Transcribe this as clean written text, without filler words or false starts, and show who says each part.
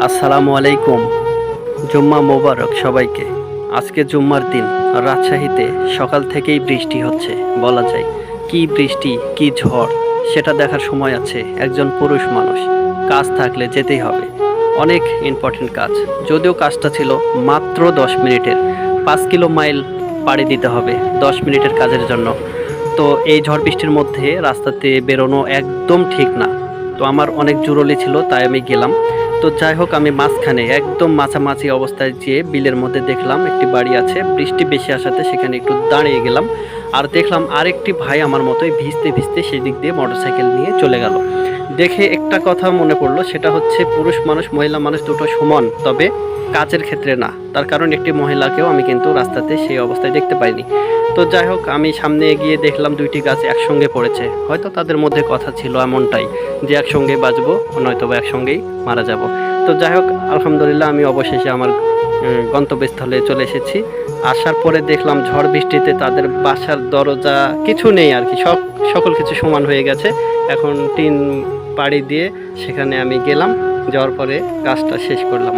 Speaker 1: আসসালামু আলাইকুম। জুম্মা মোবারক সবাইকে। আজকে জুম্মার দিন। রাজশাহীতে সকাল থেকেই বৃষ্টি হচ্ছে বলা যায়। কি বৃষ্টি, কি ঝড় সেটা দেখার সময় আছে একজন পুরুষ মানুষ। কাজ থাকলে যেতেই হবে। অনেক ইম্পর্টেন্ট কাজ। যদিও কাজটা ছিল মাত্র 10 মিনিটের। 5 কিলো মাইল পাড়ি দিতে হবে 10 মিনিটের কাজের জন্য। তো এই ঝড় বৃষ্টির মধ্যে রাস্তাতে বেরোনো একদম ঠিক না। তো আমার অনেক জরুরি ছিল তাই আমি গেলাম। তো যাই হোক, আমি মাঝখানে একদম মাঝামাঝি অবস্থায় যেয়ে বিলের মধ্যে দেখলাম একটি বাড়ি আছে। বৃষ্টি বেশি আসাতে সেখানে একটু দাঁড়িয়ে গেলাম। আর দেখলাম আরেকটি ভাই আমার মতোই ভিজতে ভিজতে সেই দিক দিয়ে মোটরসাইকেল নিয়ে চলে গেল। দেখে একটা কথা মনে পড়লো, সেটা হচ্ছে পুরুষ মানুষ মহিলা মানুষ দুটো সমান, তবে কাজের ক্ষেত্রে না। তার কারণ একটি মহিলাকেও আমি কিন্তু রাস্তাতে সেই অবস্থায় দেখতে পাইনি। তো যাই হোক, আমি সামনে এগিয়ে দেখলাম দুইটি গাছ একসঙ্গে পড়েছে। হয়তো তাদের মধ্যে কথা ছিল এমনটাই যে একসঙ্গে বাঁচবো, নয়তো বা একসঙ্গেই মারা যাব। তো যাই হোক, আলহামদুলিল্লাহ আমি অবশেষে আমার গন্তব্যস্থলে চলে এসেছি। আসার পরে দেখলাম ঝড় বৃষ্টিতে তাদের বাসার দরজা কিছু নেই আর কি, সকল কিছু সমান হয়ে গেছে। এখন টিন পাড়ি দিয়ে সেখানে আমি গেলাম, যাওয়ার পরে কাজটা শেষ করলাম।